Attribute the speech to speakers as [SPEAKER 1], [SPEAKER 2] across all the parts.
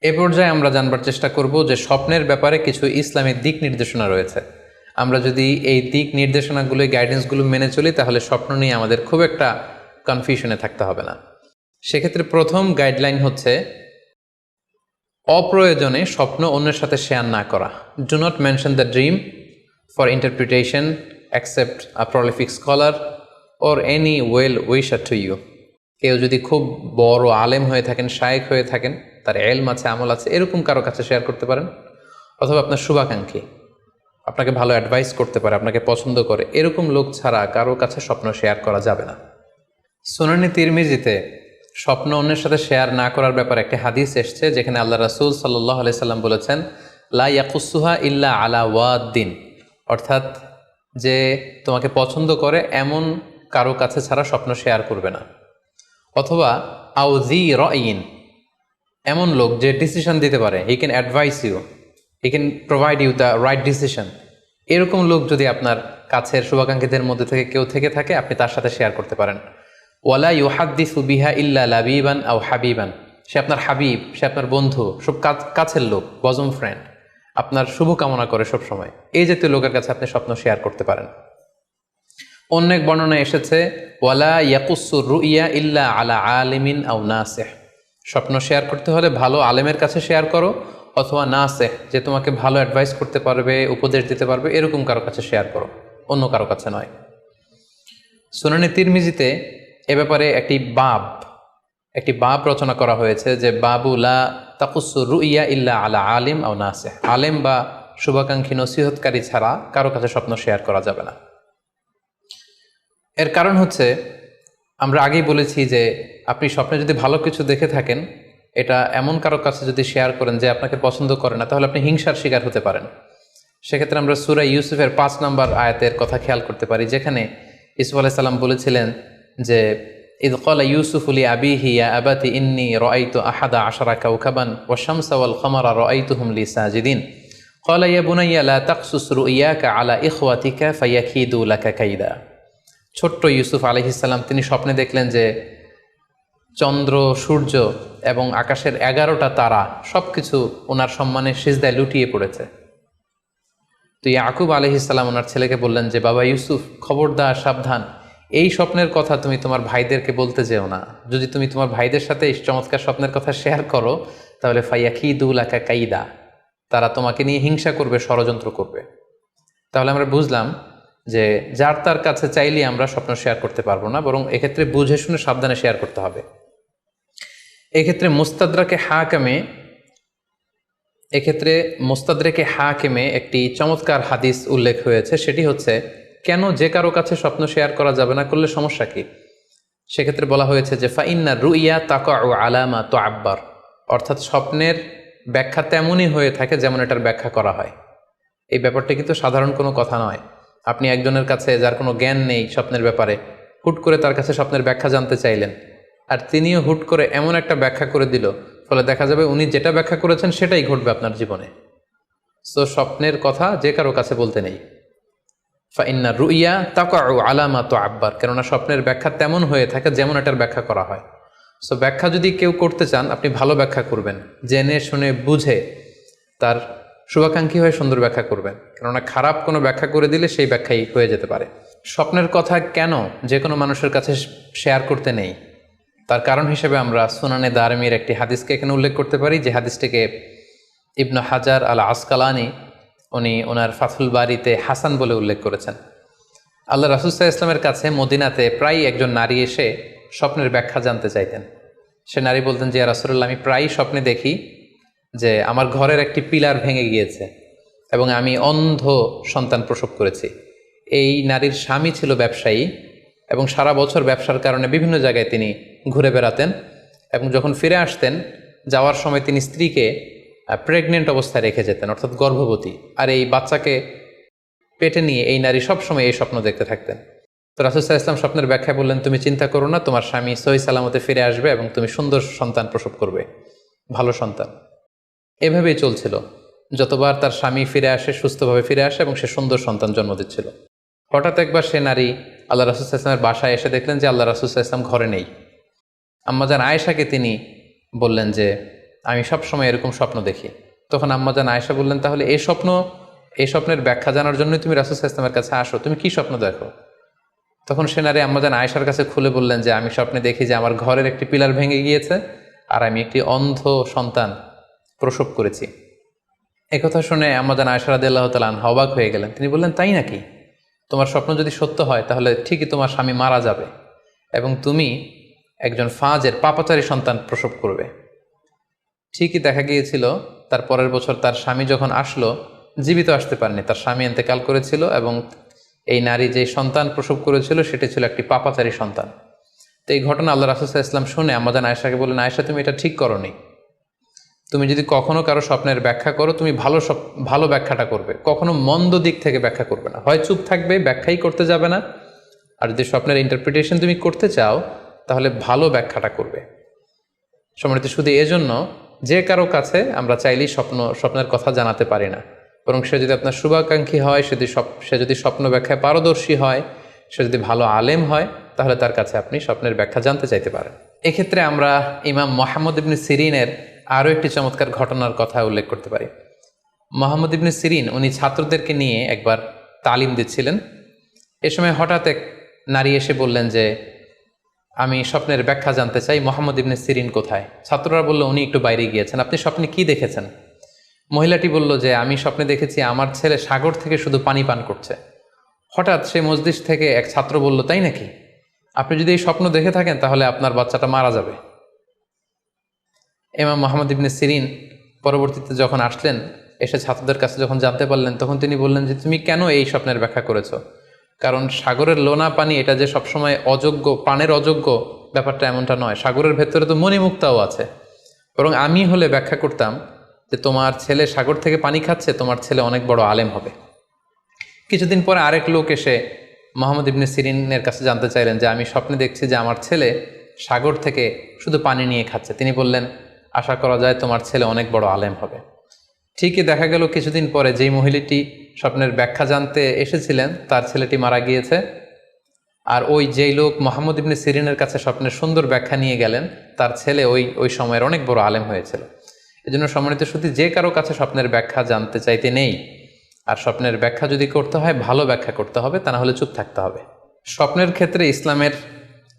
[SPEAKER 1] এ পর্যায়ে আমরা জানবার চেষ্টা করব যে স্বপ্নের ব্যাপারে কিছু ইসলামিক দিক নির্দেশনা রয়েছে। আমরা যদি এই দিক নির্দেশনাগুলো, গাইডেন্সগুলো মেনে চলি, তাহলে স্বপ্ন নিয়ে আমাদের খুব একটা কনফিউশনে থাকতে হবে না। সেক্ষেত্রে প্রথম গাইডলাইন হচ্ছে অপ্রয়োজনে স্বপ্ন অন্যের সাথে শেয়ার না করা। Do not mention the dream for interpretation accept a prolific scholar or any well wisher to you. কেউ যদি খুব বড় আলেম হয়ে থাকেন, শায়েক হয়ে থাকেন, তার এলম আছে, আমল আছে, এরকম কারো কাছে শেয়ার করতে পারেন। অথবা আপনার শুভাকাঙ্ক্ষী আপনাকে ভালো অ্যাডভাইস করতে পারে, আপনাকে পছন্দ করে, এরকম লোক ছাড়া কারো কাছে স্বপ্ন শেয়ার করা যাবে না। সুনানি তিরমিজিতে স্বপ্ন অন্যের সাথে শেয়ার না করার ব্যাপারে একটি হাদিস এসছে, যেখানে আল্লাহ রাসূল সাল্লাল্লাহু আলাইহি সাল্লাম বলেছেন, লা ইয়াকুসুহা ইল্লা আলা ওয়াদ্দিন, অর্থাৎ যে তোমাকে পছন্দ করে এমন কারো কাছে ছাড়া স্বপ্ন শেয়ার করবে না। অথবা আউজি রইন, এমন লোক যে ডিসিশন দিতে পারে, he can advise you, he can provide you the right decision, এরকম লোক যদি আপনার কাছের শুভাকাঙ্ক্ষীদের মধ্যে থেকে কেউ থেকে থাকে, আপনি তার সাথে শেয়ার করতে পারেন। ওয়ালা ইউহাদ্দিসু বিহা ইল্লা লাবিবান আও হাবিবান, সে আপনার হাবিব, সে আপনার বন্ধু, সব কাছের লোক, বজম ফ্রেন্ড, আপনার শুভ কামনা করে সব সময়, এই জাতীয় লোকের কাছে আপনি স্বপ্ন শেয়ার করতে পারেন। অন্য এক বর্ণনায় এসেছে, ওয়ালা ইয়াকুসুর রুইয়া ইল্লা আলা আলিমিন আও নাসিহ, স্বপ্ন শেয়ার করতে হলে ভালো আলেমের কাছে শেয়ার করো, অথবা নাসিহ, যে তোমাকে ভালো অ্যাডভাইস করতে পারবে, উপদেশ দিতে পারবে, এরকম কারো কাছে শেয়ার করো, অন্য কারো কাছে নয়। সুনানে তিরমিজিতে এ ব্যাপারে একটি বাব রচনা করা হয়েছে, যে বাবু লা তাকুসুর রুইয়া ইল্লা আলা আলিম আও নাসিহ, আলেম বা শুভাকাঙ্ক্ষী নসিহতকারী ছাড়া কারো কাছে স্বপ্ন শেয়ার করা যাবে না। এর কারণ হচ্ছে, আমরা আগেই বলেছি যে আপনি স্বপ্নে যদি ভালো কিছু দেখে থাকেন, এটা এমন কারো কাছে যদি শেয়ার করেন যে আপনাকে পছন্দ করে না, তাহলে আপনি হিংসার শিকার হতে পারেন। সেক্ষেত্রে আমরা সূরা ইউসুফের 5 নম্বর আয়াতের কথা খেয়াল করতে পারি, যেখানে ইউসুফ আলাইহিস সালাম বলেছিলেন যে ইয ক্বালা ইউসুফু লি আবিহি ইয়া আবাতি ইন্নী রাআইতু আহাদা আশারা কাওকাবান ওয়াশ শামসা ওয়াল কমারা রাআইতুহুম লি সাজিদিন ক্বালা ইয়া বুনাইয়া লা তাকসুস রুইয়াকা আলা ইখওয়াতিকা ফায়াকিদু লাকা কাইদা। ছোট্ট ইউসুফ আলাইহিস সালাম তিনি স্বপ্নে দেখলেন যে চন্দ্র, সূর্য এবং আকাশের 11টা তারা সব কিছু ওনার সম্মানে সিজদায় লুটিয়ে পড়েছে। তো ইয়াকুব আলাইহিস সালাম ওনার ছেলেকে বললেন যে, বাবা ইউসুফ, খবরদার, সাবধান, এই স্বপ্নের কথা তুমি তোমার ভাইদেরকে বলতে যেও না। যদি তুমি তোমার ভাইদের সাথে এই চমৎকার স্বপ্নের কথা শেয়ার করো, তাহলে ফায়াকিদু লাকা কাইদা, তারা তোমাকে নিয়ে হিংসা করবে, ষড়যন্ত্র করবে। তাহলে আমরা বুঝলাম যে যার তার কাছে চাইলে আমরা স্বপ্ন শেয়ার করতে পারবো না, বরং এক্ষেত্রে বুঝে শুনে সাবধানে শেয়ার করতে হবে। এক্ষেত্রে মুস্তাদরেকে হাকিমে একটি চমৎকার হাদিস উল্লেখ হয়েছে, সেটি হচ্ছে কেন যে কারো কাছে স্বপ্ন শেয়ার করা যাবে না, করলে সমস্যা কি। সেক্ষেত্রে বলা হয়েছে যে ফাইন্না রুইয়া তাকাউ আলামা তুআব্বার, অর্থাৎ স্বপ্নের ব্যাখ্যা তেমনই হয়ে থাকে যেমন এটার ব্যাখ্যা করা হয়। এই ব্যাপারটা কিন্তু সাধারণ কোনো কথা নয়। আপনি একজনের কাছে, যার কোনো জ্ঞান নেই স্বপ্নের ব্যাপারে, হুট করে তার কাছে স্বপ্নের ব্যাখ্যা জানতে চাইলেন, আর তিনিও হুট করে এমন একটা ব্যাখ্যা করে দিল, ফলে দেখা যাবে উনি যেটা ব্যাখ্যা করেছেন সেটাই ঘটবে আপনার জীবনে। সো স্বপ্নের কথা যে কারো কাছে বলতে নেই। ফাইন্না রুইয়া তাকাউ আলামা তুআব্বার, কেননা স্বপ্নের ব্যাখ্যা তেমন হয়ে থাকে যেমন এটার ব্যাখ্যা করা হয়। সো ব্যাখ্যা যদি কেউ করতে চান, আপনি ভালো ব্যাখ্যা করবেন, জেনে শুনে বুঝে তার শুভাকাঙ্ক্ষী হয়ে সুন্দর ব্যাখ্যা করবেন, কেননা খারাপ কোনো ব্যাখ্যা করে দিলে সেই ব্যাখ্যাই হয়ে যেতে পারে। স্বপ্নের কথা কেন যে কোনো মানুষের কাছে শেয়ার করতে নেই, তার কারণ হিসেবে আমরা সুনানে দারমির একটি হাদিসকে এখানে উল্লেখ করতে পারি, যে হাদিসটিকে ইবনু হাজার আল আসকালানি উনি ওনার ফাথুল বারিতে হাসান বলে উল্লেখ করেছেন। আল্লাহ রাসূল সাল্লাল্লাহু আলাইহি ওয়াসাল্লামের কাছে মদিনাতে প্রায় একজন নারী এসে স্বপ্নের ব্যাখ্যা জানতে চাইতেন। সে নারী বলতেন যে, ইয়া রাসূলুল্লাহ, আমি প্রায়ই স্বপ্নে দেখি যে আমার ঘরের একটি পিলার ভেঙে গিয়েছে এবং আমি অন্ধ সন্তান প্রসব করেছি। এই নারীর স্বামী ছিল ব্যবসায়ী এবং সারা বছর ব্যবসার কারণে বিভিন্ন জায়গায় তিনি ঘুরে বেড়াতেন, এবং যখন ফিরে আসতেন, যাওয়ার সময় তিনি স্ত্রীকে প্রেগনেন্ট অবস্থায় রেখে যেতেন, অর্থাৎ গর্ভবতী, আর এই বাচ্চাকে পেটে নিয়ে এই নারী সবসময় এই স্বপ্ন দেখতে থাকতেন। তো রাসূল সাল্লাল্লাহু আলাইহি ওয়াসাল্লাম স্বপ্নের ব্যাখ্যায় বললেন, তুমি চিন্তা করো না, তোমার স্বামী সহি সালামতে ফিরে আসবে এবং তুমি সুন্দর সন্তান প্রসব করবে, ভালো সন্তান। এভাবেই চলছিল, যতবার তার স্বামী ফিরে আসে, সুস্থভাবে ফিরে আসে এবং সে সুন্দর সন্তান জন্ম দিচ্ছিল। হঠাৎ একবার সে নারী আল্লাহ রাসূল সাল্লাল্লাহু আলাইহি ওয়াসাল্লামের বাসায় এসে দেখলেন যে আল্লাহ রাসূল সাল্লাল্লাহু আলাইহি ওয়াসাল্লাম ঘরে নেই। আম্মাজান আয়েশাকে তিনি বললেন যে, আমি সবসময় এরকম স্বপ্ন দেখি। তখন আম্মাজান আয়েশা বললেন, তাহলে এই স্বপ্নের ব্যাখ্যা জানার জন্যই তুমি রাসূল সাল্লাল্লাহু আলাইহি ওয়াসাল্লামের কাছে আসো, তুমি কি স্বপ্ন দেখো? তখন সে নারী আম্মাজান আয়েশার কাছে খুলে বললেন যে আমি স্বপ্নে দেখি যে আমার ঘরের একটি পিলার ভেঙে গিয়েছে আর আমি একটি অন্ধ সন্তান প্রসব করেছি। একথা শুনে আম্মাজান আয়েশা রাদিয়াল্লাহু তাআলা আনহা অবাক হয়ে গেলেন। তিনি বললেন, তাই নাকি? তোমার স্বপ্ন যদি সত্য হয় তাহলে ঠিকই তোমার স্বামী মারা যাবে এবং তুমি একজন ফাজের পাপাচারী সন্তান প্রসব করবে। ঠিকই দেখা গিয়েছিল তার পরের বছর তার স্বামী যখন আসলো, জীবিত আসতে পারেনি, তার স্বামী ইন্তেকাল করেছিল এবং এই নারী যে সন্তান প্রসব করেছিল সেটি ছিল একটি পাপাচারী সন্তান। তো এই ঘটনা আল্লাহ রাসূল সাল্লাল্লাহু আলাইহি ওয়াসাল্লাম শুনে আম্মাজান আয়েশাকে বললেন, আয়েশা তুমি এটা ঠিক করোনি। তুমি যদি কখনো কারো স্বপ্নের ব্যাখ্যা করো, তুমি ভালো ব্যাখ্যাটা করবে, কখনো মন্দ দিক থেকে ব্যাখ্যা করবে না। হয় চুপ থাকবে, ব্যাখ্যাই করতে যাবে না, আর যদি স্বপ্নের ইন্টারপ্রিটেশন তুমি করতে চাও তাহলে ভালো ব্যাখ্যাটা করবে। সম্মানিত শুধু এজন্য যে কারো কাছে আমরা চাইলেই স্বপ্নের কথা জানাতে পারি না, বরং সে যদি আপনার শুভাকাঙ্ক্ষী হয়, সে যদি স্বপ্ন ব্যাখ্যায় পারদর্শী হয়, সে যদি ভালো আলেম হয়, তাহলে তার কাছে আপনি স্বপ্নের ব্যাখ্যা জানতে চাইতে পারেন। এক্ষেত্রে আমরা ইমাম মুহাম্মদ ইবনে সিরিনের আরও একটি চমৎকার ঘটনার কথা উল্লেখ করতে পারি। মুহাম্মদ ইবনে সিরিন উনি ছাত্রদেরকে নিয়ে একবার তালিম দিচ্ছিলেন। এ সময় হঠাৎ এক নারী এসে বললেন যে আমি স্বপ্নের ব্যাখ্যা জানতে চাই, মুহাম্মদ ইবনে সিরিন কোথায়? ছাত্ররা বলল উনি একটু বাইরে গিয়েছেন। আপনি স্বপ্নে কি দেখেছেন? মহিলাটি বলল যে আমি স্বপ্নে দেখেছি আমার ছেলে সাগর থেকে শুধু পানি পান করছে। হঠাৎ সে মজলিস থেকে এক ছাত্র বলল, তাই নাকি? আপনি যদি এই স্বপ্ন দেখে থাকেন তাহলে আপনার বাচ্চাটা মারা যাবে। ইমাম মুহাম্মদ ইবনে সিরিন পরবর্তীতে যখন আসলেন, এসে ছাত্রদের কাছে যখন জানতে পারলেন, তখন তিনি বললেন যে তুমি কেন এই স্বপ্নের ব্যাখ্যা করেছ? কারণ সাগরের লোনা পানি এটা যে সবসময় অযোগ্য, পানের অযোগ্য, ব্যাপারটা এমনটা নয়। সাগরের ভেতরে তো মণিমুক্তাও আছে। বরং আমি হলে ব্যাখ্যা করতাম যে তোমার ছেলে সাগর থেকে পানি খাচ্ছে, তোমার ছেলে অনেক বড় আলেম হবে। কিছুদিন পরে আরেক লোক এসে মুহাম্মদ ইবনে সিরিনের কাছে জানতে চাইলেন যে আমি স্বপ্নে দেখছি যে আমার ছেলে সাগর থেকে শুধু পানি নিয়ে খাচ্ছে। তিনি বললেন, আশা করা যায় তোমার ছেলে অনেক বড় আলেম হবে। ঠিকই দেখা গেল কিছুদিন পরে যেই মহিলাটি স্বপ্নের ব্যাখ্যা জানতে এসেছিলেন তার ছেলেটি মারা গিয়েছে, আর যেই লোক মুহাম্মদ ইবনে সিরিনের কাছে স্বপ্নের সুন্দর ব্যাখ্যা নিয়ে গেলেন তার ছেলে ওই সময়ের অনেক বড় আলেম হয়েছিল। এজন্য সম্মানিত শুধু যে কারো কাছে স্বপ্নের ব্যাখ্যা জানতে চাইতে নেই, আর স্বপ্নের ব্যাখ্যা যদি করতে হয় ভালো ব্যাখ্যা করতে হবে, তা না হলে চুপ থাকতে হবে। স্বপ্নের ক্ষেত্রে ইসলামের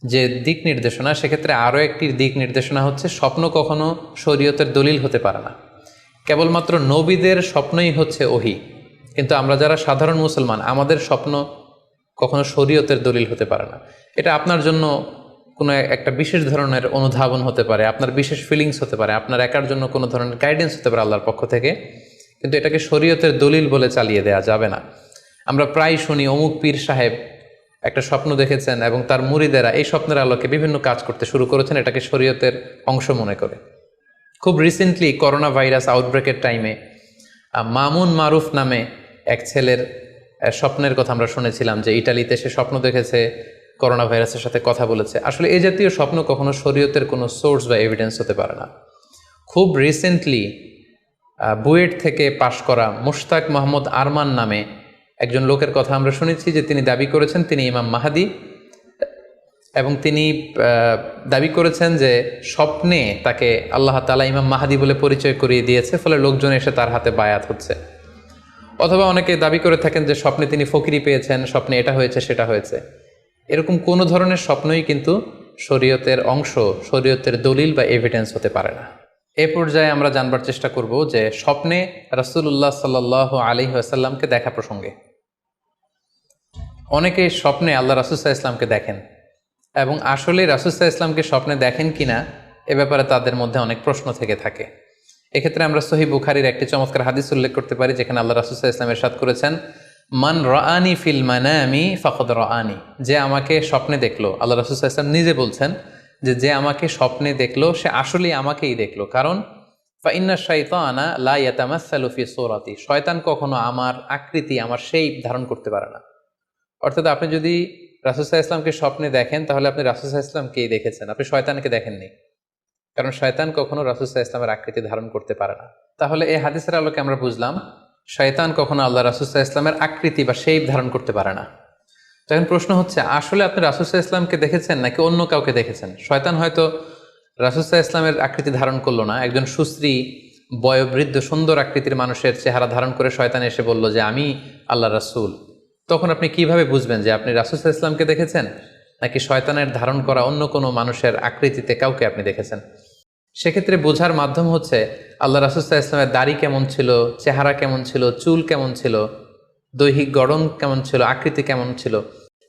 [SPEAKER 1] যে দিক নির্দেশনা, সেক্ষেত্রে আরও একটি দিক নির্দেশনা হচ্ছে স্বপ্ন কখনো শরীয়তের দলিল হতে পারে না। কেবলমাত্র নবীদের স্বপ্নই হচ্ছে ওহী, কিন্তু আমরা যারা সাধারণ মুসলমান আমাদের স্বপ্ন কখনো শরীয়তের দলিল হতে পারে না। এটা আপনার জন্য কোনো একটা বিশেষ ধরনের অনুধাবন হতে পারে, আপনার বিশেষ ফিলিংস হতে পারে, আপনার একার জন্য কোনো ধরনের গাইডেন্স হতে পারে আল্লাহর পক্ষ থেকে, কিন্তু এটাকে শরীয়তের দলিল বলে চালিয়ে দেয়া যাবে না। আমরা প্রায় শুনি অমুক পীর সাহেব একটা স্বপ্ন দেখেছেন এবং তার মুরিদেরা এই স্বপ্নের আলোকে বিভিন্ন কাজ করতে শুরু করেছেন, এটাকে শরীয়তের অংশ মনে করে। খুব রিসেন্টলি করোনা ভাইরাস আউটব্রেকের টাইমে মামুন মারুফ নামে এক ছেলের স্বপ্নের কথা আমরা শুনেছিলাম যে ইটালিতে সে স্বপ্ন দেখেছে করোনা ভাইরাসের সাথে কথা বলেছে। আসলে এই জাতীয় স্বপ্ন কখনো শরীয়তের কোনো সোর্স বা এভিডেন্স হতে পারে না। খুব রিসেন্টলি বুয়েট থেকে পাশ করা মুশতাক মোহাম্মদ আরমান নামে একজন লোকের কথা আমরা শুনেছি যে তিনি দাবি করেছেন তিনি ইমাম মাহাদি, এবং তিনি দাবি করেছেন যে স্বপ্নে তাকে আল্লাহ তাআলা ইমাম মাহাদি বলে পরিচয় করিয়ে দিয়েছে, ফলে লোকজন এসে তার হাতে বায়াত হচ্ছে। অথবা অনেকে দাবি করে থাকেন যে স্বপ্নে তিনি ফকিরি পেয়েছেন, স্বপ্নে এটা হয়েছে সেটা হয়েছে। এরকম কোনো ধরনের স্বপ্নই কিন্তু শরীয়তের অংশ, শরীয়তের দলিল বা এভিডেন্স হতে পারে না। এ পর্যায়ে আমরা জানবার চেষ্টা করব যে স্বপ্নে রাসূলুল্লাহ সাল্লাল্লাহু আলাইহি ওয়াসাল্লামকে দেখা প্রসঙ্গে অনেকে স্বপ্নে আল্লাহ রাসূল সাল্লাল্লাহু আলাইহি ওয়াসাল্লামকে দেখেন, এবং আসলে রাসূল সাল্লাল্লাহু আলাইহি ওয়াসাল্লামকে স্বপ্নে দেখেন কিনা এ ব্যাপারে তাদের মধ্যে অনেক প্রশ্ন থেকে থাকে। এক্ষেত্রে আমরা সহিহ বুখারীর একটি চমৎকার হাদিস উল্লেখ করতে পারি, যেখানে আল্লাহ রাসূল সাল্লাল্লাহু আলাইহি ওয়াসাল্লাম ইরশাদ করেছেন, মান রাআনি ফিল মানামি ফাকাদ রাআনি। যে আমাকে স্বপ্নে দেখলো, আল্লাহ রাসূল সাল্লাল্লাহু আলাইহি ওয়াসাল্লাম নিজে বলছেন যে আমাকে স্বপ্নে দেখলো সে আসলেই আমাকেই দেখলো। কারণ ফা ইন্না শাইতানা লা ইয়াতামাসসালু ফি সূরাতি, শয়তান কখনো আমার আকৃতি, আমার শেপ ধারণ করতে পারে না। অর্থাৎ আপনি যদি রাসূল সাল্লাল্লাহু আলাইহি ওয়াসাল্লামকে স্বপ্নে দেখেন তাহলে আপনি রাসূল সাল্লাল্লাহু আলাইহি ওয়াসাল্লামকেই দেখেছেন, আপনি শয়তানকে দেখেননি। কারণ শয়তান কখনো রাসূল সাল্লাল্লাহু আলাইহি ওয়াসাল্লামের আকৃতি ধারণ করতে পারে না। তাহলে এই হাদিসের আলোকে আমরা বুঝলাম শয়তান কখনো আল্লাহ রাসূল সাল্লাল্লাহু আলাইহি ওয়াসাল্লামের আকৃতি বা শেপ ধারণ করতে পারে না। তখন প্রশ্ন হচ্ছে, আসলে আপনি রাসূল সাল্লাল্লাহু আলাইহি ওয়াসাল্লামকে দেখেছেন নাকি অন্য কাউকে দেখেছেন? শয়তান হয়তো রাসূল সাল্লাল্লাহু আলাইহি ইসলামের আকৃতি ধারণ করলো না, একজন সুশ্রী বয়োবৃদ্ধ সুন্দর আকৃতির মানুষের চেহারা ধারণ করে শয়তান এসে বলল যে আমি আল্লাহ রাসূল। তখন আপনি কিভাবে বুঝবেন যে আপনি রাসূল সাল্লাল্লাহু আলাইহি ইসলামকে দেখেছেন নাকি শয়তানের ধারণ করা অন্য কোনো মানুষের আকৃতিতে কাউকে আপনি দেখেছেন? সেক্ষেত্রে বোঝার মাধ্যম হচ্ছে আল্লাহ রাসূল সাল্লাল্লাহু আলাইহি ইসলামের দাড়ি কেমন ছিল, চেহারা কেমন ছিল, চুল কেমন ছিল, দৈহিক গড়ন কেমন ছিল, আকৃতি কেমন ছিল,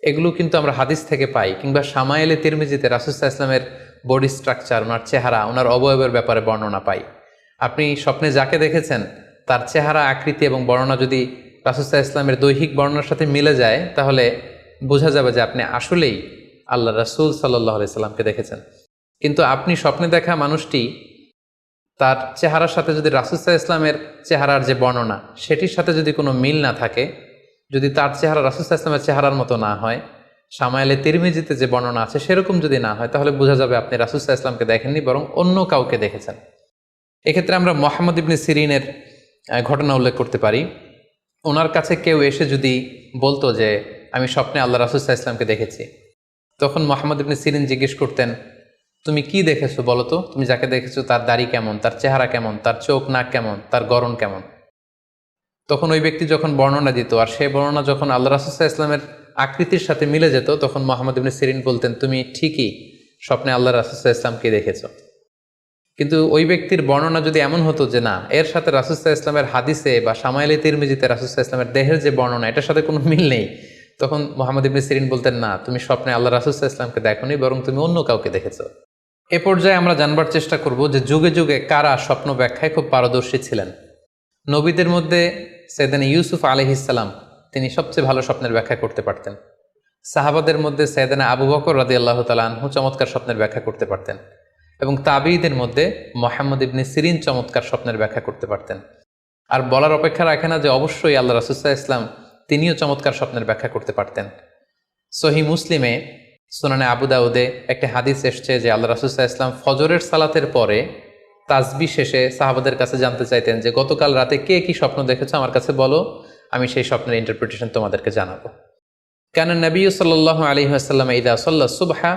[SPEAKER 1] এগুলো কিন্তু আমরা হাদিস থেকে পাই, কিংবা শামায়েলে তিরমিজিতে রাসূল সাল্লাল্লাহু আলাইহি ইসলামের বডি স্ট্রাকচার, ওনার চেহারা, ওনার অবয়বের ব্যাপারে বর্ণনা পাই। আপনি স্বপ্নে যাকে দেখেছেন তার চেহারা, আকৃতি এবং বর্ণনা যদি রাসূল সাল্লাল্লাহু আলাইহি ইসলামের দৈহিক বর্ণনার সাথে মিলে যায়, তাহলে বোঝা যাবে যে আপনি আসলেই আল্লাহ রাসূল সাল্লাল্লাহু আলাইহি সাল্লামকে দেখেছেন। কিন্তু আপনি স্বপ্নে দেখা মানুষটি, তার চেহারার সাথে যদি রাসূল সাল্লাল্লাহু আলাইহি ইসলামের চেহারার যে বর্ণনা সেটির সাথে যদি কোনো মিল না থাকে, যদি তার চেহারা রাসূল সাল্লাল্লাহু আলাইহি ইসলামের চেহারার মতো না হয়, শামায়েলে তিরমিজিতে যে বর্ণনা আছে সেরকম যদি না হয়, তাহলে বোঝা যাবে আপনি রাসূল সাল্লাল্লাহু আলাইহি ইসলামকে দেখেননি, বরং অন্য কাউকে দেখেছেন। এক্ষেত্রে আমরা মুহাম্মদ ইবনে সিরিনের ঘটনা উল্লেখ করতে পারি। ওনার কাছে কেউ এসে যদি বলতো যে আমি স্বপ্নে আল্লাহ রাসূল সাল্লাল্লাহু আলাইহি ইসলামকে দেখেছি, তখন মুহাম্মদ ইবনে সিরিন জিজ্ঞেস করতেন, তুমি কি দেখেছো বলো তো? তুমি যাকে দেখেছো তার দাড়ি কেমন, তার চেহারা কেমন, তার চোখ নাক কেমন, তার গড়ন কেমন? তখন ওই ব্যক্তি যখন বর্ণনা দিত, আর সেই বর্ণনা যখন আল্লাহ রাসূল সাল্লাল্লাহু আলাইহি ইসলামের আকৃতির সাথে মিলে যেত, তখন মুহাম্মদ ইবনে সিরিন বলতেন, তুমি ঠিকই স্বপ্নে আল্লাহ রাসূল সাল্লাল্লাহু আলাইহি ইসলামকে দেখেছো। কিন্তু ওই ব্যক্তির বর্ণনা যদি এমন হতো যে না, এর সাথে রাসূল সাল্লাল্লাহু আলাইহি ইসলামের হাদিসে বা শামায়েলে তিরমিজিতে রাসূল সাল্লাল্লাহু আলাইহি ইসলামের দেহের যে বর্ণনা, এটার সাথে কোনো মিল নেই, তখন মুহাম্মদ ইবনে সিরিন বলতেন, না, তুমি স্বপ্নে আল্লাহ রাসূল সাল্লাল্লাহু আলাইহি ইসলামকে দেখোনি, বরং তুমি অন্য কাউকে দেখেছো। এ পর্যায়ে আমরা জানবার চেষ্টা করব যে যুগে যুগে কারা স্বপ্ন ব্যাখ্যায় খুব পারদর্শী ছিলেন। নবীদের মধ্যে সাইয়েদনা ইউসুফ আলাইহিস সালাম, তিনি সবচেয়ে ভালো স্বপ্নের ব্যাখ্যা করতে পারতেন। সাহাবাদের মধ্যে সাইয়েদনা আবু বকর রাদিয়াল্লাহু তাআলা আনহু চমৎকার স্বপ্নের ব্যাখ্যা করতে পারতেন, এবং তাবিঈদের মধ্যে মুহাম্মদ ইবনে সিরিন চমৎকার স্বপ্নের ব্যাখ্যা করতে পারতেন। আর বলার অপেক্ষা রাখে না যে অবশ্যই আল্লাহ রাসূল সাল্লাল্লাহু আলাইহি ইসলাম তিনিও চমৎকার স্বপ্নের ব্যাখ্যা করতে পারতেন। সহিহ মুসলিমে, সুনানে আবু দাউদে একটা হাদিস এসছে যে আল্লাহ রাসূল সাল্লাল্লাহু আলাইহি ইসলাম ফজরের সালাতের পরে তাসবিহ শেষে সাহাবাদের কাছে জানতে চাইতেন যে গতকাল রাতে কে কি স্বপ্ন দেখেছো আমার কাছে বলো, আমি সেই স্বপ্নের ইন্টারপ্রিটেশন তোমাদেরকে জানাবো। কানা নবী সাল্লাল্লাহু আলাইহি ওয়াসাল্লাম ইযা সাল্লা সুবহা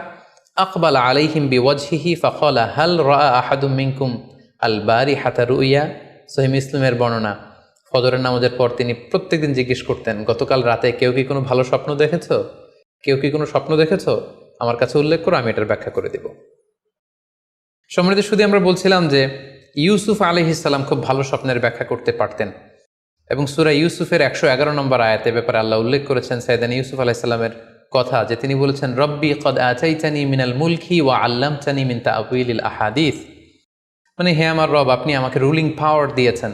[SPEAKER 1] আকবালা আলাইহিম বিওয়াজহিহি ফাকালা হাল রাআ আহাদুম মিনকুম আল বারিহাতা রুইয়া। সহিহ মুসলিমের বর্ণনা, ফজরের নামাজের পর তিনি প্রত্যেকদিন জিজ্ঞেস করতেন, গতকাল রাতে কেউ কি কোনো ভালো স্বপ্ন দেখেছো? কেউ কি কোনো স্বপ্ন দেখেছো? আমার কাছে উল্লেখ করো, আমি এটার ব্যাখ্যা করে দেব। সম্মানিত শুধু আমরা বলছিলাম যে ইউসুফ আলাইহিস সালাম খুব ভালো স্বপ্নের ব্যাখ্যা করতে পারতেন, এবং সূরা ইউসুফের 111 নম্বর আয়াতে ব্যাপারে আল্লাহ উল্লেখ করেছেন সাইয়েদনা ইউসুফ আলাইহিস সালামের কথা, যে তিনি বলেছেন, রব্বি কদ আতাইতানি মিনাল মুলকি ওয়া আল্লামতানি মিন তা'ওয়িলিল আহাদিস। মানে হে আমার রব, আপনি আমাকে রুলিং পাওয়ার দিয়েছেন,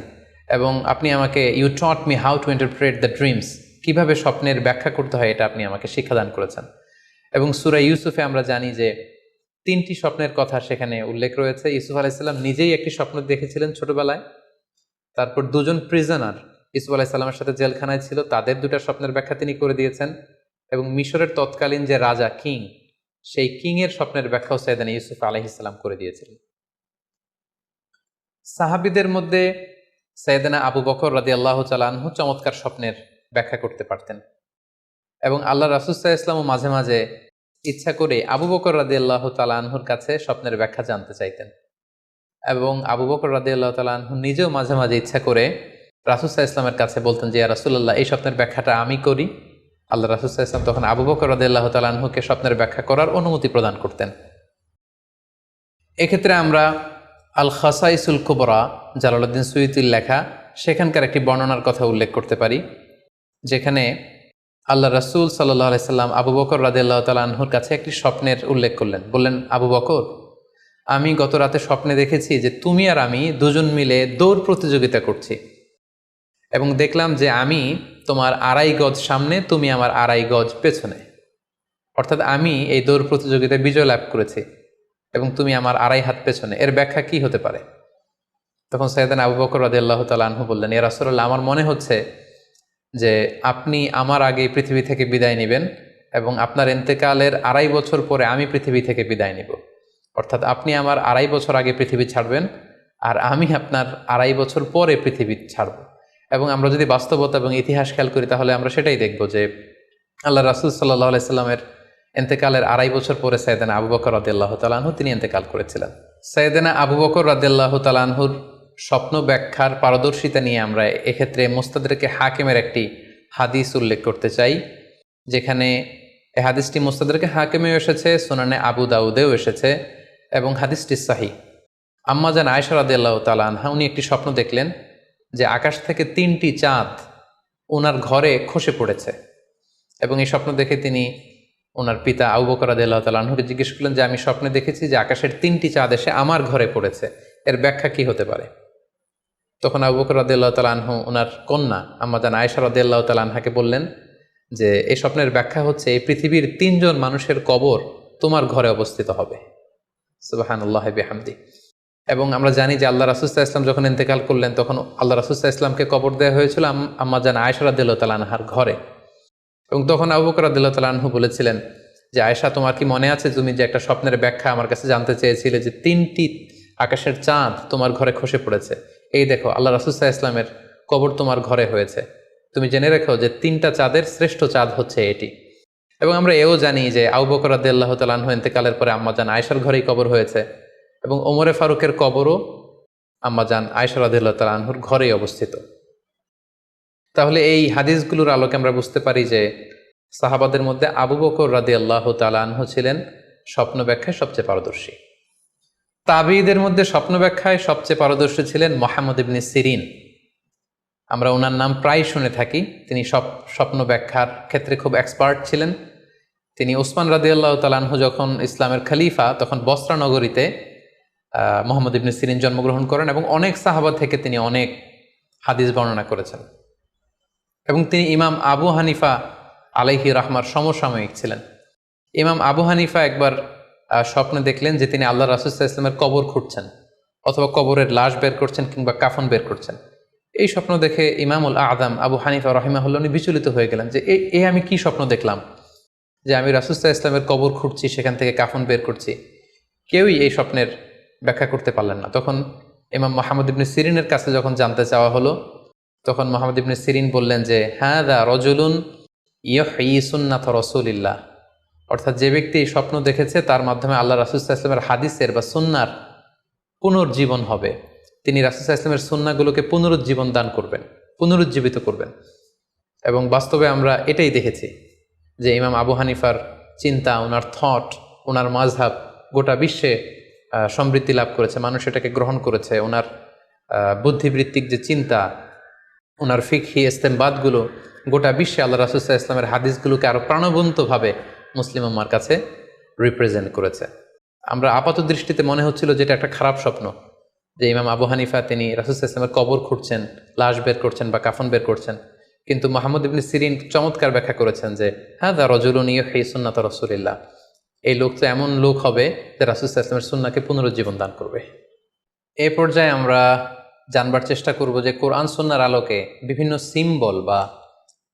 [SPEAKER 1] এবং আপনি আমাকে you taught me how to interpret the dreams, কিভাবে স্বপ্নের ব্যাখ্যা করতে হয় এটা আপনি আমাকে শিক্ষাদান করেছেন। এবং সূরা ইউসুফে আমরা জানি যে 3টি স্বপ্নের কথা সেখানে উল্লেখ রয়েছে। ইউসুফ আলাইহিস সালাম নিজেই একটি স্বপ্ন দেখেছিলেন ছোটবেলায়, তারপর দুজন প্রিজনার ইউসুফ আলাইহিস সালামের সাথে জেলখানায় ছিল, তাদের 2টা স্বপ্নের ব্যাখ্যা তিনি করে দিয়েছেন, এবং মিশরের তৎকালীন যে রাজা কিং, সেই কিং এর স্বপ্নের ব্যাখ্যাও সাইয়েদনা ইউসুফ আলাইহিস সালাম করে দিয়েছিলেন। সাহাবীদের মধ্যে সাইয়েদনা আবু বকর রাদিয়াল্লাহু তাআলা আনহু চমৎকার স্বপ্নের ব্যাখ্যা করতে পারতেন, এবং আল্লাহ রাসূল সাল্লাল্লাহু আলাইহি ওয়াসাল্লাম মাঝে মাঝে ইচ্ছা করে আবু বকর রাদিয়াল্লাহু তাআলা আনহুর কাছে স্বপ্নের ব্যাখ্যা জানতে চাইতেন, এবং আবু বকর রাদিয়াল্লাহু তাআলা আনহু নিজেও মাঝে মাঝে ইচ্ছা করে রাসূল সাল্লাল্লাহু আলাইহি ওয়াসাল্লামের কাছে বলতেন যে ইয়া রাসূলুল্লাহ, এই স্বপ্নের ব্যাখ্যাটা আমি করি। আল্লাহ রাসূল সাল্লাল্লাহু আলাইহি ওয়াসাল্লাম তখন আবু বকর রাদিয়াল্লাহু তাআলা আনহুকে স্বপ্নের ব্যাখ্যা করার অনুমতি প্রদান করতেন। এক্ষেত্রে আমরা আল খাসাইসুল কুবরা, জালালউদ্দিন সুয়ুতির লেখা, সেখানকার একটি বর্ণনার কথা উল্লেখ করতে পারি, যেখানে আল্লাহ রাসূল সাল্লাল্লাহু আলাইহি সাল্লাম আবু বকর রাদিয়াল্লাহু তাআলা আনহুর কাছে একটি স্বপ্নের উল্লেখ করলেন। বললেন, আবু বকর, আমি গত রাতে স্বপ্নে দেখেছি যে তুমি আর আমি দুজন মিলে দৌড় প্রতিযোগিতা করছি, এবং দেখলাম যে আমি তোমার 2.5 গজ সামনে, তুমি আমার 2.5 গজ পেছনে, অর্থাৎ আমি এই দৌড় প্রতিযোগিতায় বিজয় লাভ করেছি এবং তুমি আমার 2.5 হাত পেছনে। এর ব্যাখ্যা কি হতে পারে? তখন সাইয়েদনা আবু বকর রাদিয়াল্লাহু তাআলা আনহু বললেন, ইয়া রাসূলুল্লাহ, আমার মনে হচ্ছে যে আপনি আমার আগে পৃথিবী থেকে বিদায় নেবেন, এবং আপনার ইন্তেকালের 2.5 বছর পরে আমি পৃথিবী থেকে বিদায় নিব। অর্থাৎ আপনি আমার 2.5 বছর আগে পৃথিবী ছাড়বেন, আর আমি আপনার 2.5 বছর পরে পৃথিবী ছাড়ব। এবং আমরা যদি বাস্তবতা এবং ইতিহাস খেয়াল করি, তাহলে আমরা সেটাই দেখব যে আল্লাহ রাসূল সাল্লাল্লাহু আলাইহি সাল্লামের ইন্তেকালের 2.5 বছর পরে সাইয়েদনা আবু বকর রাদিয়াল্লাহু তাআলা আনহু তিনি ইন্তেকাল করেছিলেন। সাইয়েদেনা আবু বকর রাদিয়াল্লাহু তাআলা আনহুর স্বপ্ন ব্যাখ্যার পারদর্শিতা নিয়ে আমরা এক্ষেত্রে মুস্তাদরেকে হাকিমের একটি হাদিস উল্লেখ করতে চাই, যেখানে এই হাদিসটি মুস্তাদরেকে হাকিমেও এসেছে, সুনানে আবু দাউদেও এসেছে এবং হাদিসটি সহিহ। আম্মা জান আয়েশা রাদিয়াল্লাহু তাআলা আনহা উনি একটি স্বপ্ন দেখলেন যে আকাশ থেকে 3টি চাঁদ ওনার ঘরে খসে পড়েছে, এবং এই স্বপ্ন দেখে তিনি ওনার পিতা আবু বকর রাদিয়াল্লাহু তাআলা আনহুকে জিজ্ঞেস করলেন যে আমি স্বপ্নে দেখেছি যে আকাশের 3টি চাঁদ এসে আমার ঘরে পড়েছে, এর ব্যাখ্যা কি হতে পারে? তখন আবু বকর রাদিয়াল্লাহু তাআলা আনহু ওনার কন্যা আম্মা জান আয়েশা রাদিয়াল্লাহু তাআলা আনহাকে বললেন যে এই স্বপ্নের ব্যাখ্যা হচ্ছে এই পৃথিবীর 3জন মানুষের কবর তোমার ঘরে অবস্থিত হবে। সুবহানাল্লাহ বিহামদি। এবং আমরা জানি যে আল্লাহ রাসূল সাল্লাল্লাহু আলাইহি ওয়াসাল্লাম যখন ইন্তেকাল করলেন তখন আল্লাহ রাসূল সাল্লাল্লাহু আলাইহি ওয়াসাল্লামকে কবর দেওয়া হয়েছিল আম্মা জান আয়েশা রাদিয়াল্লাহু তাআলা আনহার ঘরে। এবং তখন আবু বকর রাদিয়াল্লাহু তাআলা আনহু বলেছিলেন যে আয়েশা, তোমার কি মনে আছে তুমি যে একটা স্বপ্নের ব্যাখ্যা আমার কাছে জানতে চেয়েছিলে যে 3টি আকাশের চাঁদ তোমার ঘরে খসে পড়েছে, এই দেখো আল্লাহ রাসূল সাল্লাল্লাহু আলাইহি ওয়াসাল্লামের কবর তোমার ঘরে হয়েছে, তুমি জেনে রেখো যে 3টা চাঁদের শ্রেষ্ঠ চাঁদ হচ্ছে এটি। এবং আমরা এও জানি যে আবু বকর রাদিয়াল্লাহু তাআলা আনহু ইন্তেকালের পরে আম্মা জান আয়েশার ঘরেই কবর হয়েছে, এবং ওমরে ফারুকের কবরও আম্মা জান আয়েশা রাদিয়াল্লাহু তাআলা আনহুর ঘরেই অবস্থিত। তাহলে এই হাদিসগুলোর আলোকে আমরা বুঝতে পারি যে সাহাবাদের মধ্যে আবু বকর রাদিয়াল্লাহু তাআলা আনহু ছিলেন স্বপ্ন ব্যাখ্যায় সবচেয়ে পারদর্শী। তাবিঈদের মধ্যে স্বপ্ন ব্যাখ্যায় সবচেয়ে পারদর্শী ছিলেন মুহাম্মদ ইবনে সিরিন। আমরা ওনার নাম প্রায় শুনে থাকি। তিনি স্বপ্ন ব্যাখ্যার ক্ষেত্রে খুব এক্সপার্ট ছিলেন। তিনি ওসমান রাদিয়াল্লাহু তাআলা আনহু যখন ইসলামের খলিফা, তখন বসরা নগরীতে মুহাম্মদ ইবনে সিরিন জন্মগ্রহণ করেন, এবং অনেক সাহাবা থেকে তিনি অনেক হাদিস বর্ণনা করেছেন। এবং তিনি ইমাম আবু হানিফা আলাইহি রাহমার সমসাময়িক ছিলেন। ইমাম আবু হানিফা একবার স্বপ্নে দেখলেন যে তিনি আল্লাহ রাসূল সাল্লাল্লাহু আলাইহি ওয়াসাল্লামের কবর খুঁড়ছেন, অথবা কবরের লাশ বের করছেন কিংবা কাফন বের করছেন। এই স্বপ্ন দেখে ইমামুল আযম আবু হানিফা রাহিমাহুল্লাহ উনি বিচলিত হয়ে গেলেন যে এই আমি কি স্বপ্ন দেখলাম, যে আমি রাসূল সাল্লাল্লাহু আলাইহি ওয়াসাল্লামের কবর খুঁড়ছি, সেখান থেকে কাফন বের করছি। কেউই এই স্বপ্নের ব্যাখ্যা করতে পারলেন না। তখন ইমাম মুহাম্মদ ইবনে সিরিনের কাছে যখন জানতে চাওয়া হলো, তখন মুহাম্মদ ইবনে সিরিন বললেন যে হাযা রাজুলুন ইউহয়ি সুন্নাত রাসূলিল্লাহ, অর্থাৎ যে ব্যক্তি এই স্বপ্ন দেখেছে তার মাধ্যমে আল্লাহ রাসূল সাল্লাল্লাহু আলাইহি ওয়াসাল্লামের হাদিসের বা সুন্নাহর পুনর্জীবন হবে। তিনি রাসূল সাল্লাল্লাহু আলাইহি ওয়াসাল্লামের সুন্নাহগুলোকে পুনরুজ্জীবন দান করবেন, পুনরুজ্জীবিত করবেন। এবং বাস্তবে আমরা এটাই দেখেছি যে ইমাম আবু হানিফার চিন্তা, ওনার থট, ওনার মাযহাব গোটা বিশ্বে সমৃদ্ধি লাভ করেছে, মানুষ এটাকে গ্রহণ করেছে। ওনার বুদ্ধিবৃত্তিক যে চিন্তা, ওনার ফিকহি ইস্তেমবাদগুলো গোটা বিশ্বে আল্লাহ রাসূল সাল্লাল্লাহু আলাইহি ওয়াসাল্লামের হাদিসগুলোকে আরও প্রাণবন্তভাবে মুসলিম উম্মার কাছে রিপ্রেজেন্ট করেছে। আমরা আপাত দৃষ্টিতে মনে হচ্ছিল যে এটা একটা খারাপ স্বপ্ন, যে ইমাম আবু হানিফা তিনি রাসূল সাল্লাল্লাহু আলাইহি ওয়াসাল্লামের কবর খুঁড়ছেন, লাশ বের করছেন বা কাফন বের করছেন। কিন্তু মুহাম্মদ ইবনে সিরিন চমৎকার ব্যাখ্যা করেছেন যে হাযা রাজুলুন ইউহয়ি সুন্নাত রাসূলিল্লাহ, এই লোক তো এমন লোক হবে যে রাসূল সাল্লাল্লাহু আলাইহি ওয়াসাল্লামের সুন্নাহকে পুনরুজ্জীবন দান করবে। এই পর্যায়ে আমরা জানবার চেষ্টা করব যে কোরআন সুন্নাহর আলোকে বিভিন্ন সিম্বল বা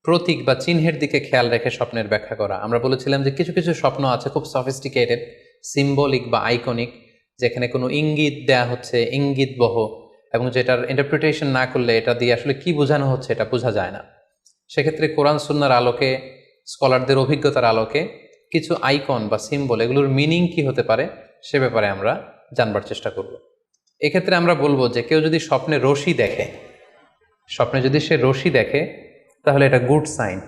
[SPEAKER 1] প্রতীক বা চিহ্নের দিকে খেয়াল রেখে স্বপ্নের ব্যাখ্যা করা। আমরা বলেছিলাম যে কিছু কিছু স্বপ্ন আছে খুব সফিস্টিকেটেড, সিম্বলিক বা আইকনিক, যেখানে কোনো ইঙ্গিত দেয়া হচ্ছে, ইঙ্গিতবহ, এবং যেটার ইন্টারপ্রিটেশন না করলে এটা দিয়ে আসলে কি বোঝানো হচ্ছে এটা বোঝা যায় না। সেক্ষেত্রে কোরআন সুন্নাহর আলোকে, স্কলারদের অভিজ্ঞতার আলোকে কিছু আইকন বা সিম্বল, এগুলোর মিনিং কি হতে পারে সে ব্যাপারে আমরা জানবার চেষ্টা করব। এক্ষেত্রে আমরা বলবো যে কেউ যদি স্বপ্নে রশি দেখে, স্বপ্নে যদি সে রশি দেখে তাহলে এটা গুড সাইন।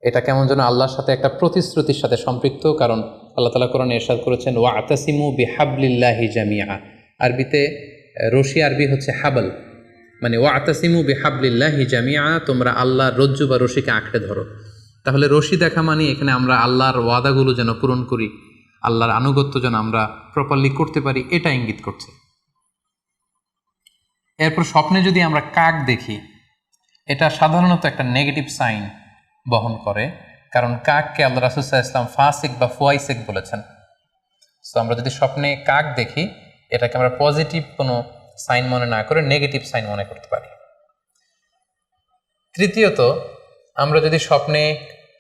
[SPEAKER 1] এটা কেমন যেন আল্লাহর সাথে একটা প্রতিশ্রুতির সাথে সম্পৃক্ত, কারণ আল্লাহ তাআলা কোরআনে ইরশাদ করেছেন ওয়াতাসিমু বিহাবলিল্লাহি জামিআ। আরবিতে রশি আরবি হচ্ছে হাবল, মানে ওয়াতাসিমু বিহাবলিল্লাহি জামিআ, তোমরা আল্লাহর রজ্জু বা রশিকে আঁকড়ে ধরো। তাহলে রশি দেখা মানে এখানে আমরা আল্লাহর ওয়াদাগুলো যেন পূরণ করি, আল্লাহর আনুগত্য যেন আমরা প্রপারলি করতে পারি, এটা ইঙ্গিত করছে। এরপর স্বপ্নে যদি আমরা কাক দেখি, এটা সাধারণত একটা নেগেটিভ সাইন বহন করে, কারণ কাককে আল্লাহ রাসূল সাল্লাল্লাহু আলাইহি ওয়াসাল্লাম ফাসিক বা ফুয়াইসিক বলেছেন। সো আমরা যদি স্বপ্নে কাক দেখি, এটাকে আমরা পজিটিভ কোনো সাইন মনে না করে নেগেটিভ সাইন মনে করতে পারি। তৃতীয়ত, আমরা যদি স্বপ্নে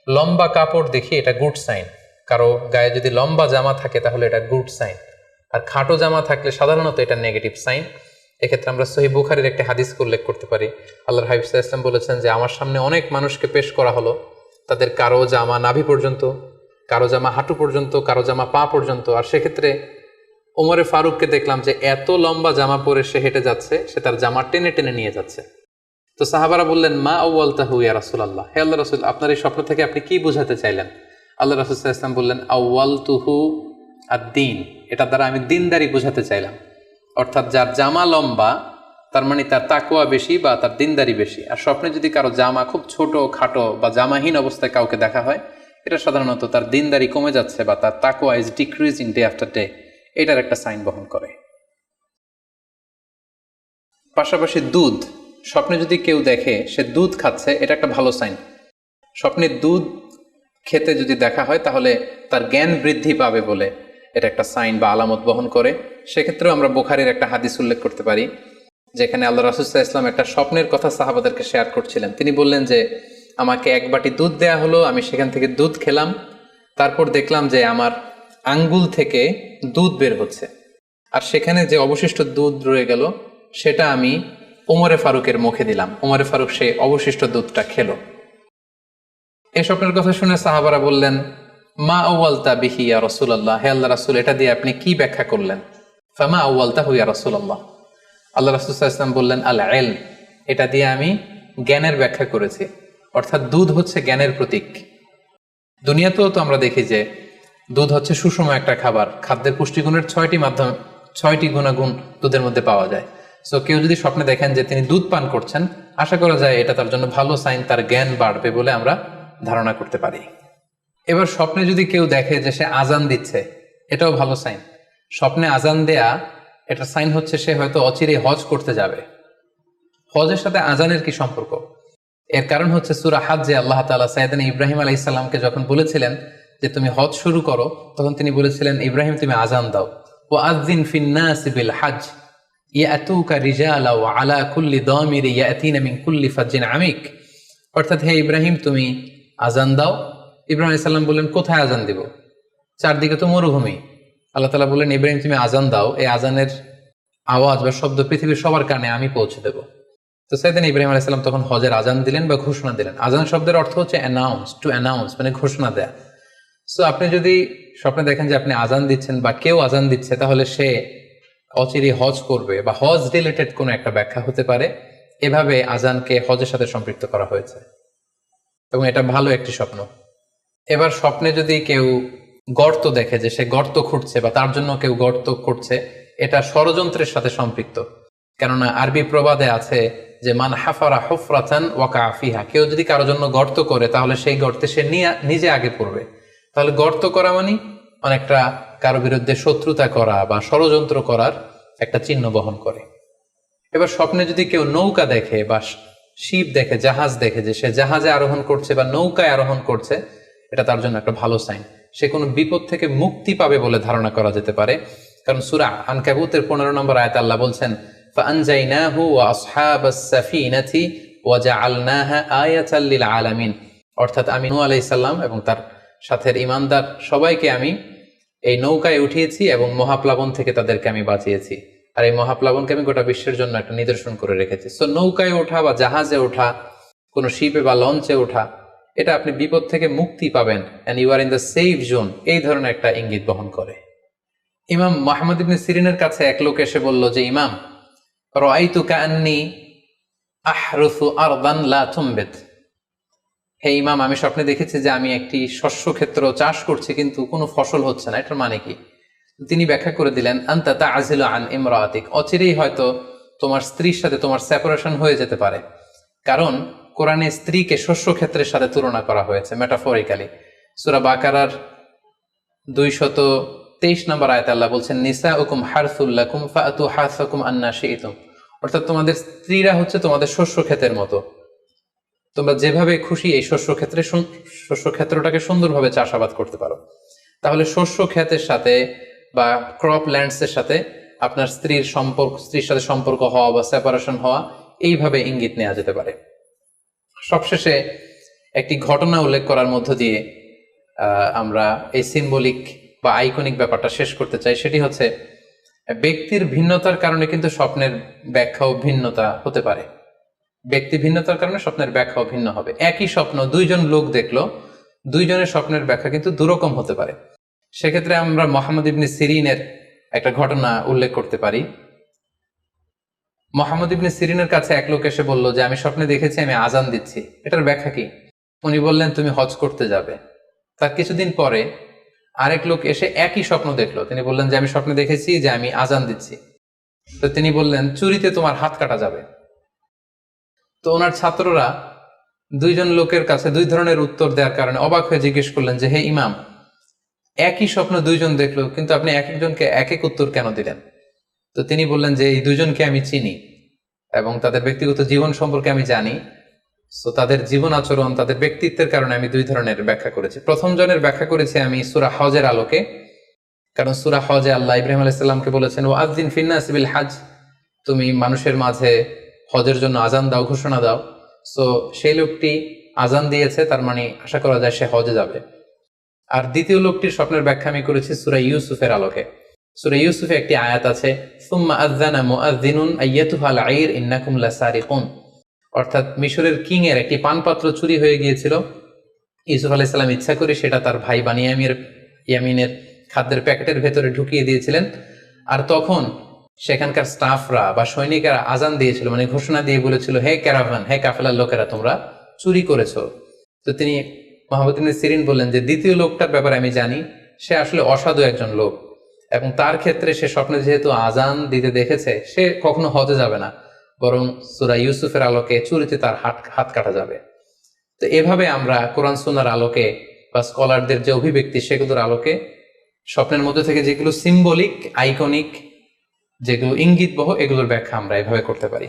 [SPEAKER 1] লম্বা কাপড় দেখি, এটা গুড সাইন। কারো গায়ে যদি লম্বা জামা থাকে তাহলে এটা গুড সাইন, আর খাটো জামা থাকলে সাধারণত এটা নেগেটিভ সাইন। এক্ষেত্রে আমরা সহিহ বুখারীর একটি হাদিসকে উল্লেখ করতে পারি। আল্লাহর হাবিব সাল্লাল্লাহু আলাইহি ওয়াসাল্লাম বলেছেন যে আমার সামনে অনেক মানুষকে পেশ করা হলো, তাদের কারো জামা নাভি পর্যন্ত, কারো জামা হাঁটু পর্যন্ত, কারো জামা পা পর্যন্ত। আর সেক্ষেত্রে ওমরে ফারুককে দেখলাম যে এত লম্বা জামা পরে সে হেঁটে যাচ্ছে, সে তার জামা টেনে টেনে নিয়ে যাচ্ছে। তো সাহাবারা বললেন, মা আউয়ালতাহু ইয়া রাসূলুল্লাহ, হে আল্লাহ রাসূল, আপনার এই স্বপ্ন থেকে আপনি কি বোঝাতে চাইলেন? আল্লাহ রাসূল সাল্লাল্লাহু আলাইহি ওয়াসাল্লাম বললেন, আউয়ালতুহু আদ-দীন, এটা দ্বারা আমি দিনদারি বোঝাতে চাইলাম। অর্থাৎ যার জামা লম্বা তার মানে তার তাকওয়া বেশি বা তার দিনদারি বেশি। আর স্বপ্নে যদি কারো জামা খুব ছোট খাটো বা জামাহীন অবস্থায় কাউকে দেখা হয়, এটা সাধারণত তার দিনদারি কমে যাচ্ছে বা তার তাকওয়া is decreasing day after day, এটার একটা সাইন বহন করে। পাশাপাশি দুধ, স্বপ্নে যদি কেউ দেখে সে দুধ খাচ্ছে, এটা একটা ভালো সাইন। স্বপ্নে দুধ খেতে যদি দেখা হয় তাহলে তার জ্ঞান বৃদ্ধি পাবে বলে এটা একটা সাইন বা আলামত বহন করে। সেক্ষেত্রেও আমরা বুখারীর একটা হাদিস উল্লেখ করতে পারি, যেখানে আল্লাহ রাসূল সাল্লাল্লাহু আলাইহি ওয়াসাল্লাম একটা স্বপ্নের কথা সাহাবাদেরকে শেয়ার করছিলেন। তিনি বললেন যে, আমাকে এক বাটি দুধ দেয়া হলো, আমি সেখান থেকে দুধ খেলাম, তারপর দেখলাম যে আমার আঙ্গুল থেকে দুধ বের হচ্ছে, আর সেখানে যে অবশিষ্ট দুধ রয়ে গেল সেটা আমি ওমরে ফারুকের মুখে দিলাম। ওমরে ফারুক সেই অবশিষ্ট দুধটা খেলো। এই স্বপ্নের কথা শুনে সাহাবারা বললেন, মা আউয়ালতা বিহি ইয়া রাসূলুল্লাহ, হে আল্লাহ রাসূল, এটা দিয়ে আপনি কি ব্যাখ্যা করলেন? ফামা আউয়ালতাহু ইয়া রাসূলুল্লাহ, আল্লাহ রাসূল সাল্লাল্লাহু আলাইহি ওয়াসাল্লাম বললেন, আল ইলম, এটা দিয়ে আমি জ্ঞানের ব্যাখ্যা করেছি। অর্থাৎ দুধ হচ্ছে জ্ঞানের প্রতীক। দুনিয়াতেও তো আমরা দেখি যে দুধ হচ্ছে সুষম একটা খাবার, খাদ্যের পুষ্টিগুণের 6টি গুণাগুণ দুধের মধ্যে পাওয়া যায়। সো কেউ যদি স্বপ্নে দেখেন যে তিনি দুধ পান করছেন, আশা করা যায় এটা তার জন্য ভালো সাইন, তার জ্ঞান বাড়বে বলে আমরা ধারণা করতে পারি। এবার স্বপ্নে যদি কেউ দেখে যে সে আজান দিচ্ছে, এটাও ভালো সাইন। স্বপ্নে আজান দেয়া এটা সাইন হচ্ছে সে হয়তো অচিরে হজ করতে যাবে। হজের সাথে আজানের কি সম্পর্ক? এর কারণ হচ্ছে সূরা হজ্জে আল্লাহ তাআলা সাইয়েদনা ইব্রাহিম আলাইহিস সালামকে যখন বলেছিলেন যে তুমি হজ শুরু করো, তখন তিনি বলেছিলেন, ইব্রাহিম তুমি আজান দাও, ওয়া আযযিন ফিন নাসি বিল হজ্জ ইয়াতুকা রিজালা ওয়া আলা কুল্লি দামির ইয়াতিনা মিন কুল্লি ফাজ্জিন আমিক। অর্থাৎ হে ইব্রাহিম তুমি আজান দাও। ইব্রাহিম আলাইহিস সালাম বললেন, কোথায় আজান দিব? চারদিকে তো মরুভূমি। আল্লাহ তাআলা বললেন, ইব্রাহিম তুমি আজান দাও, এই আজানের আওয়াজ বা শব্দ পৃথিবীর সবার কানে আমি পৌঁছে দেব। তো সাইয়েদনা ইব্রাহিম আলাইহিস সালাম তখন হজের আজান দিলেন বা ঘোষণা দিলেন। আজান শব্দের অর্থ হচ্ছে অ্যানাউন্স, টু অ্যানাউন্স, মানে ঘোষণা দেয়া। সো আপনি যদি স্বপ্নে দেখেন যে আপনি আজান দিচ্ছেন বা কেউ আজান দিচ্ছে, তাহলে সে অচিরে হজ করবে বা হজ রিলেটেড কোনো একটা ব্যাখ্যা হতে পারে। এভাবে আজানকে হজের সাথে সম্পৃক্ত করা হয়েছে এবং এটা ভালো একটি স্বপ্ন। এবার স্বপ্নে যদি কেউ গর্ত দেখে যে সে গর্ত খুঁড়ছে বা তার জন্য কেউ গর্ত করছে, এটা ষড়যন্ত্রের সাথে সম্পৃক্ত। কেননা আরবি প্রবাদে আছে যে মান হাফারা হুফরাতান ওয়াকা ফিহা, কেউ যদি কারোর জন্য গর্ত করে তাহলে সেই গর্তে সে নিজে আগে পড়বে। তাহলে গর্ত করা মানে অনেকটা কারো বিরুদ্ধে শত্রুতা করা বা ষড়যন্ত্র করার একটা চিহ্ন বহন করে। এবার স্বপ্নে যদি কেউ নৌকা দেখে বা শিপ দেখে, জাহাজ দেখে যে সে জাহাজে আরোহণ করছে বা নৌকায় আরোহণ করছে, এটা তার জন্য একটা ভালো সাইন। সে কোনো বিপদ থেকে মুক্তি পাবে বলে ধারণা করা যেতে পারে। কারণ সূরা আনকাবুতের 15 নম্বর আয়াতে আল্লাহ বলছেন, ফাআনজাইনাহু ওয়া আসহাবাস সাফিনাতি ওয়া জাআলনাহা আয়াতাল লিল আলামিন। অর্থাৎ আমি নূহ আলাইহিস সালাম এবং তার সাথের ঈমানদার সবাইকে আমি এই নৌকায় উঠিয়েছি এবং মহাপ্লাবন থেকে তাদেরকে আমি বাঁচিয়েছি। আর এই মহাপ্লাবনকে আমি গোটা বিশ্বের জন্য একটা নিদর্শন করে রেখেছি। সো নৌকায় ওঠা বা জাহাজে ওঠা, কোনো শিপে বা লঞ্চে ওঠা, এটা আপনি বিপদ থেকে মুক্তি পাবেন, and you are in the safe zone, এই ধরনের একটা ইঙ্গিত বহন করে। ইমাম মুহাম্মদ ইবনে সিরিনের কাছে এক লোক এসে বলল যে, ইমাম, রাআইতু কাআন্নী আহরুসু আরদান লা তুমবিত, হে ইমাম, আমি স্বপ্নে দেখেছি যে আমি একটি শস্য ক্ষেত্র চাষ করছি কিন্তু কোনো ফসল হচ্ছে না, এটার মানে কি? তিনি ব্যাখ্যা করে দিলেন, আনতা তা'জিলু আন ইমরাআতিক, অচিরেই হয়তো তোমার স্ত্রীর সাথে তোমার সেপারেশন হয়ে যেতে পারে। কারণ কোরআনে স্ত্রীকে শস্য ক্ষেত্রের সাথে তুলনা করা হয়েছে মেটাফরিক্যালি। সূরা বাকারার 223 নম্বর আয়াতে আল্লাহ বলছেন, নিসাউকুম হারসুল লাকুম ফাআতু হারসাকুম আন্না শি'তুম। অর্থাৎ তোমাদের স্ত্রীরা হচ্ছে তোমাদের শস্য ক্ষেতের মতো, তোমরা যেভাবে খুশি এই শস্য ক্ষেত্রটাকে সুন্দরভাবে চাষাবাদ করতে পারো। তাহলে শস্য ক্ষেতের সাথে বা ক্রপ ল্যান্ডসের সাথে আপনার স্ত্রীর সাথে সম্পর্ক হওয়া বা সেপারেশন হওয়া, এইভাবে ইঙ্গিত নেওয়া যেতে পারে। সবশেষে একটি ঘটনা উল্লেখ করার মধ্য দিয়ে আমরা এই সিম্বলিক বা আইকনিক ব্যাপারটা শেষ করতে চাই। সেটি হচ্ছে, ব্যক্তির ভিন্নতার কারণে কিন্তু স্বপ্নের ব্যাখ্যাও ভিন্নতা হতে পারে। ব্যক্তি ভিন্নতার কারণে স্বপ্নের ব্যাখ্যাও ভিন্ন হবে। একই স্বপ্ন দুইজন লোক দেখলো, দুইজনের স্বপ্নের ব্যাখ্যা কিন্তু দুরকম হতে পারে। সেক্ষেত্রে আমরা মুহাম্মদ ইবনে সিরিনের একটা ঘটনা উল্লেখ করতে পারি। মোহাম্মদ ইবনে সিরিনের কাছে এক লোক এসে বলল যে আমি স্বপ্নে দেখেছি আমি আজান দিচ্ছি, এটার ব্যাখ্যা কি? উনি বললেন তুমি হজ করতে যাবে। তার কিছুদিন পরে আরেক লোক এসে একই স্বপ্ন দেখলো, তিনি বললেন যে আমি স্বপ্নে দেখেছি যে আমি আজান দিচ্ছি। তো তিনি বললেন চুরিতে তোমার হাত কাটা যাবে। তো ওনার ছাত্ররা দুইজন লোকের কাছে দুই ধরনের উত্তর দেওয়ার কারণে অবাক হয়ে জিজ্ঞেস করলেন যে হে ইমাম, একই স্বপ্ন দুইজন দেখলো কিন্তু আপনি এক একজনকে এক এক উত্তর কেন দিলেন? তো তিনি বললেন যে এই দুজনকে আমি চিনি এবং তাদের ব্যক্তিগত জীবন সম্পর্কে আমি জানি, তো তাদের জীবন আচরণ তাদের ব্যক্তিত্বের কারণে আমি দুই ধরনের ব্যাখ্যা করেছি। প্রথম জনের ব্যাখ্যা করেছি আমি সূরা হজের আলোকে, কারণ সূরা হজে আল্লাহ ইব্রাহিম আলাইহিস সালামকে বলেছেন ওয়া আযযিন ফিন্নাস বিল হজ, তুমি মানুষের মাঝে হজের জন্য আজান দাও, ঘোষণা দাও। সো সেই লোকটি আজান দিয়েছে, তার মানে আশা করা যায় সে হজে যাবে। আর দ্বিতীয় লোকটির স্বপ্নের ব্যাখ্যা আমি করেছি সূরা ইউসুফের আলোকে। সূরা ইউসুফে একটি আয়াত আছে সুম্মা আযযানা মুআযযিনুন আইয়াতুহাল আইর ইন্নাকুম লাসারিকুন, অর্থাৎ মিশরের কিং এর একটি পানপাত্র চুরি হয়ে গিয়েছিল। ইউসুফ আলাইহিস সালাম ইচ্ছা করে সেটা তার ভাই ইয়ামিনের খাদ্যের প্যাকেটের ভেতরে ঢুকিয়ে দিয়েছিলেন। আর তখন সেখানকার স্টাফরা বা সৈনিকেরা আজান দিয়েছিল, মানে ঘোষণা দিয়ে বলেছিল হে ক্যারাভান, হে কাফেলার লোকেরা, তোমরা চুরি করেছো। তো তিনি মুহাম্মদ ইবনে সিরিন বললেন যে দ্বিতীয় লোকটার ব্যাপারে আমি জানি, সে আসলে অসাধু একজন লোক এবং তার ক্ষেত্রে সে স্বপ্নে যেহেতু আজান দিতে দেখেছে, সে কখনো হজে যাবে না, বরং সূরা ইউসুফের আলোকে চুরিতে তার হাত কাটা যাবে। তো এভাবে আমরা কোরআন সুন্নাহর আলোকে বা স্কলারদের যে অভিব্যক্তি সেগুলোর আলোকে স্বপ্নের মধ্যে থেকে যেগুলো সিম্বলিক, আইকনিক, যেগুলো ইঙ্গিতবহ, এগুলোর ব্যাখ্যা আমরা এভাবে করতে পারি।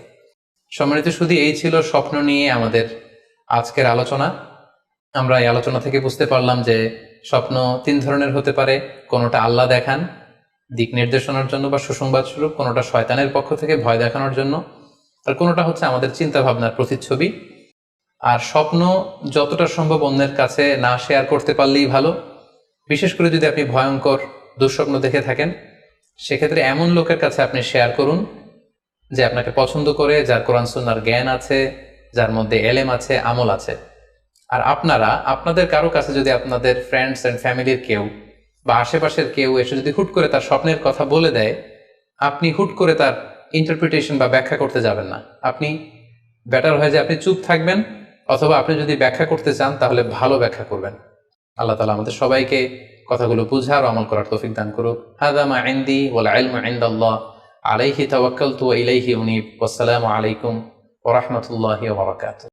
[SPEAKER 1] সম্মানিত শুধু এই ছিল স্বপ্ন নিয়ে আমাদের আজকের আলোচনা। আমরা এই আলোচনা থেকে বুঝতে পারলাম যে স্বপ্ন তিন ধরনের হতে পারে। কোনোটা আল্লাহ দেখান দিক নির্দেশনার জন্য বা সুসংবাদ স্বরূপ, কোনোটা শয়তানের পক্ষ থেকে ভয় দেখানোর জন্য, আর কোনোটা হচ্ছে আমাদের চিন্তা ভাবনার প্রতিচ্ছবি। আর স্বপ্ন যতটা সম্ভব অন্যের কাছে না শেয়ার করতে পারলেই ভালো। বিশেষ করে যদি আপনি ভয়ঙ্কর দুঃস্বপ্ন দেখে থাকেন, সেক্ষেত্রে এমন লোকের কাছে আপনি শেয়ার করুন যে আপনাকে পছন্দ করে, যার কোরআন সুন্নাহর জ্ঞান আছে, যার মধ্যে এলেম আছে, আমল আছে। আর আপনারা আপনাদের কারো কাছে যদি আপনাদের ফ্রেন্ডস অ্যান্ড ফ্যামিলির কেউ বা আশেপাশের কেউ এসে যদি হুট করে তার স্বপ্নের কথা বলে দেয়, আপনি হুট করে তার ইন্টারপ্রিটেশন বা ব্যাখ্যা করতে যাবেন না। আপনি বেটার হয় যে আপনি চুপ থাকবেন, অথবা আপনি যদি ব্যাখ্যা করতে চান তাহলে ভালো ব্যাখ্যা করবেন। আল্লাহ তাআলা আমাদের সবাইকে কথাগুলো বুঝার ও আমল করার তৌফিক দান করুক। হাযা মা ইনদি ওয়াল ইলমু ইনদাল্লাহ আলাইহি তাওয়াক্কালতু ওয়া ইলাইহি উনীব। ওয়াসসালামু আলাইকুম ওয়া রাহমাতুল্লাহি ওয়া বারাকাতুহু।